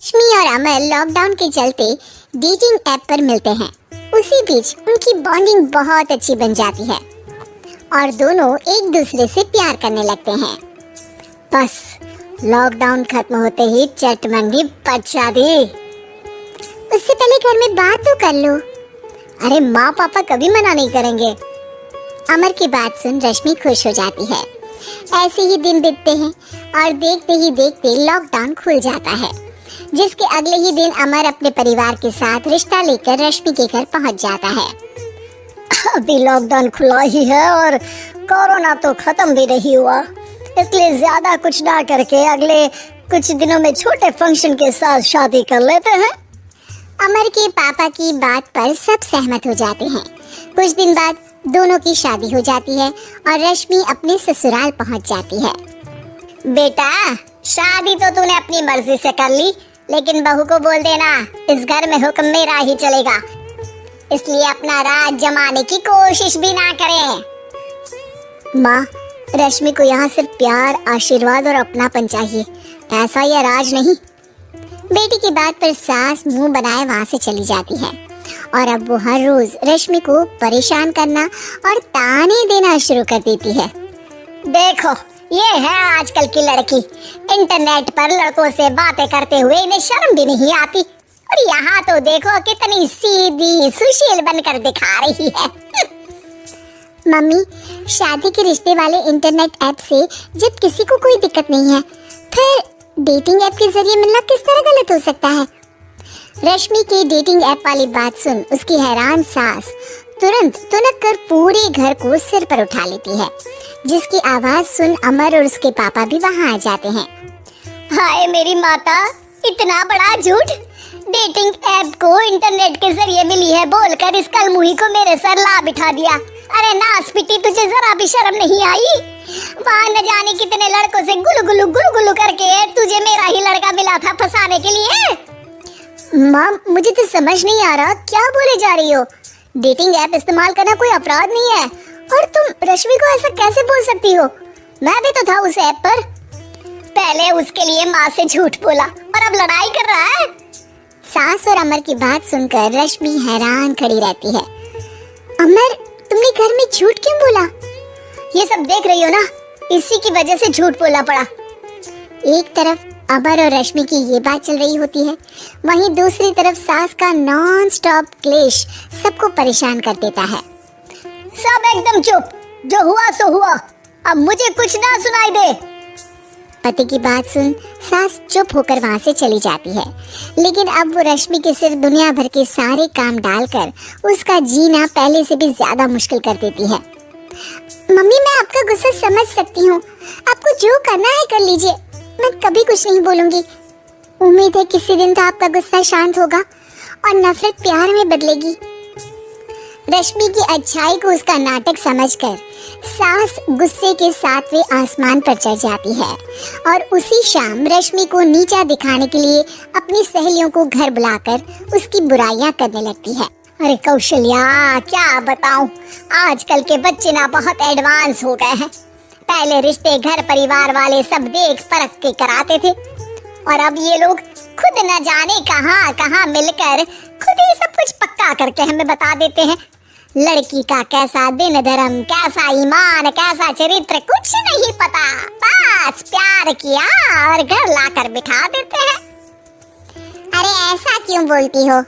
रश्मि और अमर लॉकडाउन के चलते डेटिंग ऐप पर मिलते हैं। उसी बीच उनकी बॉन्डिंग बहुत अच्छी बन जाती है और दोनों एक दूसरे से प्यार करने लगते हैं। बस लॉकडाउन खत्म होते ही चटमंगी पट शादी। उससे पहले घर में बात तो कर लो। अरे माँ पापा कभी मना नहीं करेंगे। अमर की बात सुन रश्मि खुश हो जाती है। ऐसे ही दिन बीतते हैं और देखते ही देखते लॉकडाउन खुल जाता है, जिसके अगले ही दिन अमर अपने परिवार के साथ रिश्ता लेकर रश्मि के घर पहुंच जाता है। अभी लॉकडाउन खुला ही है और कोरोना तो खत्म भी नहीं हुआ, इसलिए ज्यादा कुछ ना करके अगले कुछ दिनों में छोटे फंक्शन के साथ शादी कर लेते हैं। अमर के पापा की बात पर सब सहमत हो जाते हैं। कुछ दिन बाद दोनों की शादी हो जाती है और रश्मि अपने ससुराल पहुंच जाती है। बेटा, शादी तो तूने अपनी मर्जी से कर ली, लेकिन बहू को बोल देना इस घर में हुक्म मेरा ही चलेगा, इसलिए अपना राज जमाने की कोशिश भी ना करें। माँ, रश्मि को यहाँ सिर्फ प्यार, आशीर्वाद और अपनापन चाहिए, पैसा या राज नहीं। बेटी की बात पर सास मुंह बनाए वहाँ से चली जाती है और अब वो हर रोज रश्मि को परेशान करना और ताने देना शुरू कर देती है। देखो, ये है आजकल की लड़की, इंटरनेट पर लड़कों से बातें करते हुए इन्हें शर्म भी नहीं आती, और यहाँ तो देखो कितनी सीधी सुशील बनकर दिखा रही है। मम्मी, शादी के रिश्ते वाले इंटरनेट ऐप से जब किसी को कोई दिक्कत नहीं है, फिर डेटिंग ऐप के जरिए मिलना किस तरह गलत हो सकता है? रश्मि की डेटिंग ऐप वाली बात सुन उसकी हैरान सास तुरंत तुनक कर पूरे घर को सिर पर उठा लेती है, जिसकी आवाज सुन अमर और उसके पापा भी वहाँ आ जाते हैं। हाय मेरी माता, इतना बड़ा झूठ! डेटिंग ऐप को इंटरनेट के जरिए मिली है बोलकर इस कलमुही को मेरे सर ला बिठा दिया। अरे नासपिटी, तुझे जरा भी शर्म नहीं आई? वहाँ न जाने कितने लड़कों से गुलगुलू करके तुझे मेरा ही लड़का मिला था फंसाने के लिए। माँ, मुझे तो समझ नहीं आ रहा क्या बोले जा रही हो। डेटिंग ऐप इस्तेमाल करना कोई अपराध नहीं है, और तुम रश्मि को ऐसा कैसे बोल सकती हो? मैं भी तो था उस ऐप पर। पहले उसके लिए माँ से झूठ बोला और अब लड़ाई कर रहा है। सास और अमर की बात सुनकर रश्मि हैरान खड़ी रहती है। अमर, तुमने घर में झूठ क्यों बोला? ये सब देख रही हो ना, इसी की वजह से झूठ बोलना पड़ा। एक तरफ अमर और रश्मि की ये बात चल रही होती है, वहीं दूसरी तरफ सास का नॉन स्टॉप क्लेश सबको परेशान कर देता है। सब एकदम चुप, जो हुआ सो हुआ, अब मुझे कुछ ना सुनाई दे। पति की बात सुन सास चुप होकर वहाँ से चली जाती है, लेकिन अब वो रश्मि के सिर दुनिया भर के सारे काम डालकर उसका जीना पहले से भी ज्यादा मुश्किल कर देती है। मम्मी, मैं आपका गुस्सा समझ सकती हूँ, आपको जो करना है कर लीजिए, मैं कभी कुछ नहीं बोलूंगी। उम्मीद है किसी दिन तो आपका गुस्सा शांत होगा और नफरत प्यार में बदलेगी। रश्मि की अच्छाई को उसका नाटक समझकर सास गुस्से के 7वें आसमान पर चढ़ जाती है और उसी शाम रश्मि को नीचा दिखाने के लिए अपनी सहेलियों को घर बुलाकर उसकी बुराइयां करने लगती है। अरे कौशल्या, क्या बताऊं, आजकल के बच्चे ना बहुत एडवांस हो गए हैं। पहले रिश्ते घर परिवार वाले सब देख परख के कराते थे, और अब ये लोग खुद न जाने कहां कहां मिलकर खुद ही सब कुछ पक्का करके हमें बता देते हैं। लड़की का कैसा दिन धर्म, कैसा ईमान, कैसा चरित्र कुछ नहीं पता, बस प्यार किया और घर लाकर बिठा देते हैं। अरे ऐसा क्यों बोलती हो?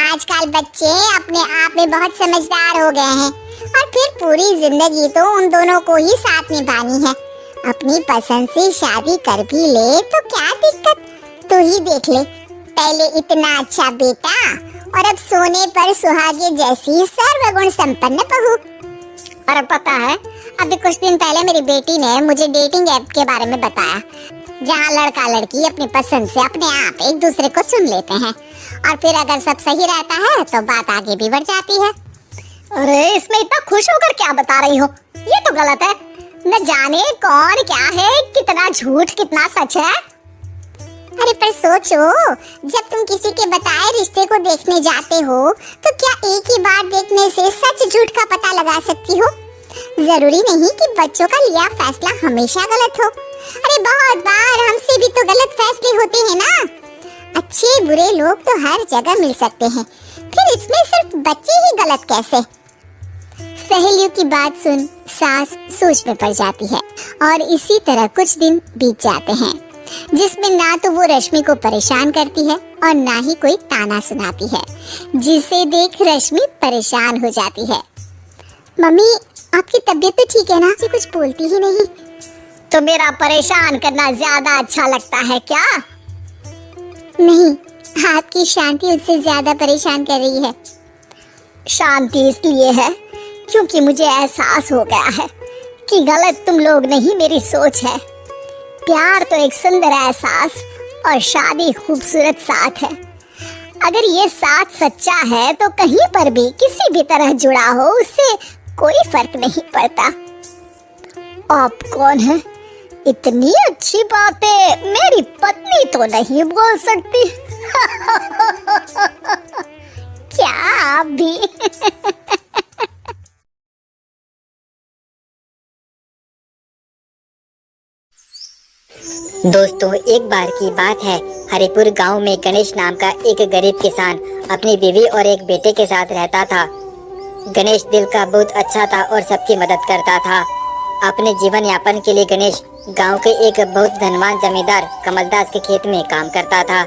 आजकल बच्चे अपने आप में बहुत समझदार हो गए हैं, और फिर पूरी जिंदगी तो उन दोनों को ही साथ निभानी है। अपनी पसंद से शादी कर भी ले तो क्या दिक्कत? तू ही देख ले, पहले इतना अच्छा बेटा और अब सोने पर सुहागे जैसी सर्वगुण संपन्न बहू। और पता है, अभी कुछ दिन पहले मेरी बेटी ने मुझे डेटिंग ऐप के बारे में बताया, जहाँ लड़का लड़की अपनी पसंद से अपने आप एक दूसरे को चुन लेते हैं, और फिर अगर सब सही रहता है तो बात आगे भी बढ़ जाती है। अरे इसमें इतना खुश होकर क्या बता रही हो? ये तो गलत है। न जाने कौन क्या है, कितना झूठ कितना सच है। अरे पर सोचो, जब तुम किसी के बताए रिश्ते को देखने जाते हो तो क्या एक ही बार देखने से सच झूठ का पता लगा सकती हो? जरूरी नहीं कि बच्चों का लिया फैसला हमेशा गलत हो। अरे बहुत बार हमसे भी तो गलत फैसले होते हैं ना। अच्छे बुरे लोग तो हर जगह मिल सकते हैं, फिर इसमें सिर्फ बच्चे ही गलत कैसे? सहेलियों की बात सुन सास सोच में पड़ जाती है और इसी तरह कुछ दिन बीत जाते हैं जिसमें ना तो वो रश्मि को परेशान करती है और ना ही कोई ताना सुनाती है, जिसे देख रश्मि परेशान हो जाती है। मम्मी, आपकी तबीयत तो ठीक है ना? जी कुछ बोलती ही नहीं। तो मेरा परेशान करना ज्यादा अच्छा लगता है क्या? नहीं, आपकी शांति उससे ज्यादा परेशान कर रही है। शांति इसलिए है क्योंकि मुझे एहसास हो गया है कि गलत तुम लोग नहीं, मेरी सोच है। प्यार तो एक सुंदर एहसास और शादी खूबसूरत साथ है। अगर ये साथ सच्चा है तो कहीं पर भी किसी भी तरह जुड़ा हो उससे कोई फर्क नहीं पड़ता। आप कौन है? इतनी अच्छी बातें मेरी पत्नी तो नहीं बोल सकती। क्या आप भी? दोस्तों, एक बार की बात है, हरिपुर गांव में गणेश नाम का एक गरीब किसान अपनी बीवी और एक बेटे के साथ रहता था। गणेश दिल का बहुत अच्छा था और सबकी मदद करता था। अपने जीवन यापन के लिए गणेश गांव के एक बहुत धनवान जमींदार कमलदास के खेत में काम करता था।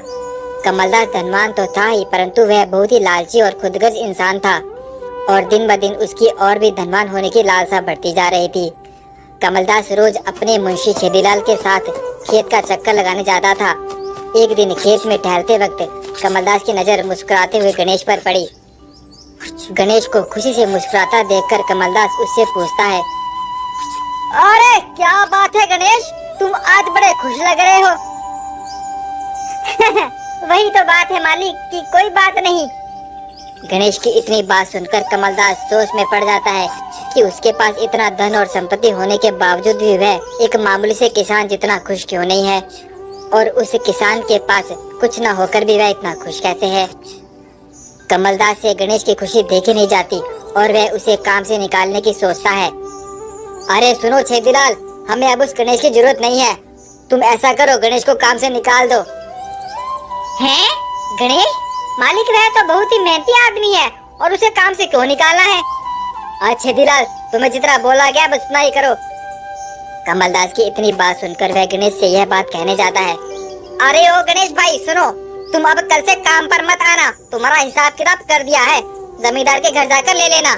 कमलदास धनवान तो था ही, परंतु वह बहुत ही लालची और खुदगर्ज इंसान था और दिन ब दिन उसकी और भी धनवान होने की लालसा बढ़ती जा रही थी। कमलदास रोज अपने मुंशी छेदीलाल के साथ खेत का चक्कर लगाने जाता था। एक दिन खेत में टहलते वक्त कमलदास की नजर मुस्कुराते हुए गणेश पर पड़ी। गणेश को खुशी से मुस्कुराता देखकर कमलदास उससे पूछता है, अरे क्या बात है गणेश, तुम आज बड़े खुश लग रहे हो। वही तो बात है मालिक, कि कोई बात नहीं। गणेश की इतनी बात सुनकर कमलदास सोच में पड़ जाता है कि उसके पास इतना धन और संपत्ति होने के बावजूद भी वह एक मामूली से किसान जितना खुश क्यों नहीं है, और उस किसान के पास कुछ न होकर भी वह इतना खुश कैसे है। कमलदास से गणेश की खुशी देखी नहीं जाती और वह उसे काम से निकालने की सोचता है। अरे सुनो छेदीलाल, हमें अब उस गणेश की जरूरत नहीं है। तुम ऐसा करो, गणेश को काम से निकाल दो। हैं? गणेश? मालिक, वह तो बहुत ही मेहनती आदमी है और उसे काम से क्यों निकालना है? अच्छा छेदीलाल, तुम्हें जितना बोला गया बस उतना ही करो। कमलदास की इतनी बात सुनकर वह गणेश से यह बात कहने जाता है। अरे ओ गणेश भाई सुनो, तुम अब कल से काम पर मत आना, तुम्हारा हिसाब किताब कर दिया है, जमींदार के घर जाकर ले लेना।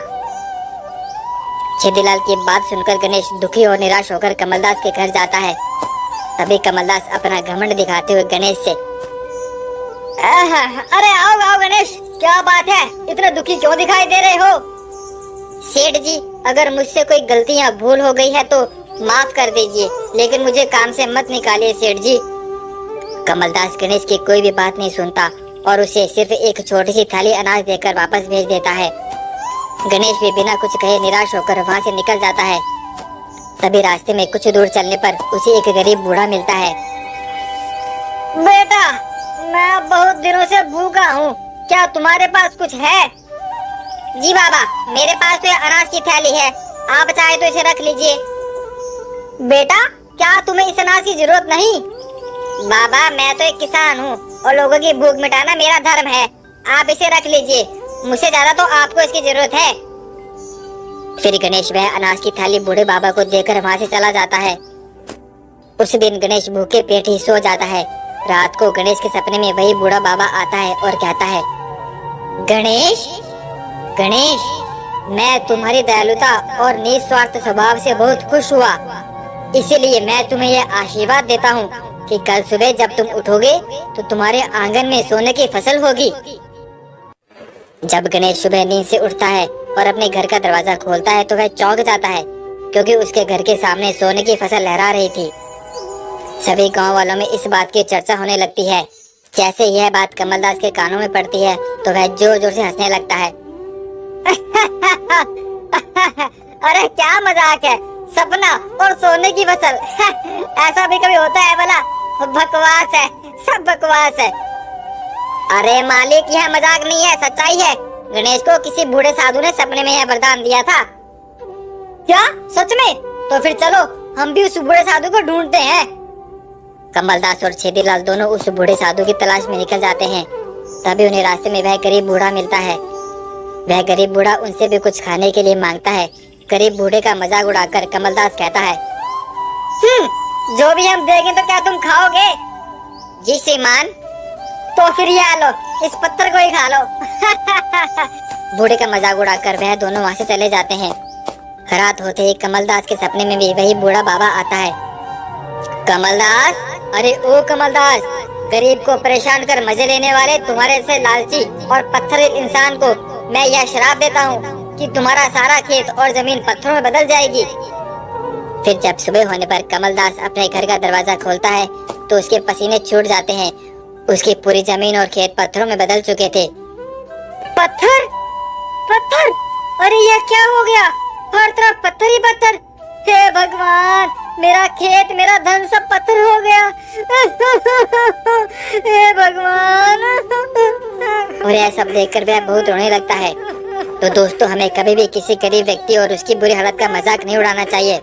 छेदीलाल की बात सुनकर गणेश दुखी और निराश होकर कमलदास के घर जाता है। तभी कमलदास अपना घमंड दिखाते हुए गणेश से, अरे आओ आओ गणेश, क्या बात है, इतना दुखी क्यों दिखाई दे रहे हो? सेठ जी, अगर मुझसे कोई गलती या भूल हो गई है तो माफ कर दीजिए, लेकिन मुझे काम से मत निकालिए सेठ जी। कमलदास गणेश की कोई भी बात नहीं सुनता और उसे सिर्फ एक छोटी सी थाली अनाज देकर वापस भेज देता है। गणेश भी बिना कुछ कहे निराश होकर वहाँ से निकल जाता है। तभी रास्ते में कुछ दूर चलने पर उसे एक गरीब बूढ़ा मिलता है। बेटा, मैं बहुत दिनों से भूखा हूँ, क्या तुम्हारे पास कुछ है? जी बाबा, मेरे पास तो अनाज की थैली है, आप चाहे तो इसे रख लीजिए। बेटा, क्या तुम्हें इस अनाज की जरूरत नहीं? बाबा, मैं तो एक किसान हूँ और लोगों की भूख मिटाना मेरा धर्म है, आप इसे रख लीजिए, मुझसे ज्यादा तो आपको इसकी जरूरत है। फिर गणेश वह अनाज की थाली बूढ़े बाबा को देकर वहाँ से चला जाता है। उस दिन गणेश भूखे पेट ही सो जाता है। रात को गणेश के सपने में वही बूढ़ा बाबा आता है और कहता है, गणेश गणेश, मैं तुम्हारी दयालुता और निस्वार्थ स्वभाव से बहुत खुश हुआ, इसीलिए मैं तुम्हें यह आशीर्वाद देता हूँ कि कल सुबह जब तुम उठोगे तो तुम्हारे आंगन में सोने की फसल होगी। जब गणेश सुबह नींद से उठता है और अपने घर का दरवाजा खोलता है तो वह चौंक जाता है, क्योंकि उसके घर के सामने सोने की फसल लहरा रही थी। सभी गांव वालों में इस बात की चर्चा होने लगती है। जैसे यह बात कमलदास के कानों में पड़ती है तो वह जोर जोर से हंसने लगता है। अरे क्या मजाक है, सपना और सोने की फसल। ऐसा भी कभी होता है भला? बकवास है, सब बकवास है। अरे मालिक, यह मजाक नहीं है, सच्चाई है। गणेश को किसी बूढ़े साधु ने सपने में यह वरदान दिया था। क्या सच में? तो फिर चलो हम भी उस बूढ़े साधु को ढूंढते हैं। कमलदास और छेदीलाल दोनों उस बूढ़े साधु की तलाश में निकल जाते हैं। तभी उन्हें रास्ते में वह गरीब बूढ़ा मिलता है। वह गरीब बूढ़ा उनसे भी कुछ खाने के लिए मांगता है। गरीब बूढ़े का मजाक उड़ाकर कमलदास कहता है, जो भी हम देंगे तो क्या तुम खाओगे? जी श्रीमान। तो फिर ये लो, इस पत्थर को ही खा लो। बूढ़े का मजाक उड़ाकर वह दोनों वहाँ से चले जाते हैं। रात होते ही कमलदास के सपने में भी वही बूढ़ा बाबा आता है। कमलदास, अरे ओ कमलदास, गरीब को परेशान कर मजे लेने वाले तुम्हारे से लालची और पत्थर इंसान को मैं यह श्राप देता हूँ कि तुम्हारा सारा खेत और जमीन पत्थरों में बदल जाएगी। फिर जब सुबह होने पर कमलदास अपने घर का दरवाजा खोलता है तो उसके पसीने छूट जाते हैं। उसकी पूरी जमीन और खेत पत्थरों में बदल चुके थे। पत्थर पत्थर, अरे यह क्या हो गया? हर तरफ पत्थर ही पत्थर। हे भगवान, मेरा खेत, मेरा धन सब पत्थर हो गया। हे भगवान। और यह सब देखकर वह बहुत रोने लगता है। तो दोस्तों, हमें कभी भी किसी गरीब व्यक्ति और उसकी बुरी हालत का मजाक नहीं उड़ाना चाहिए।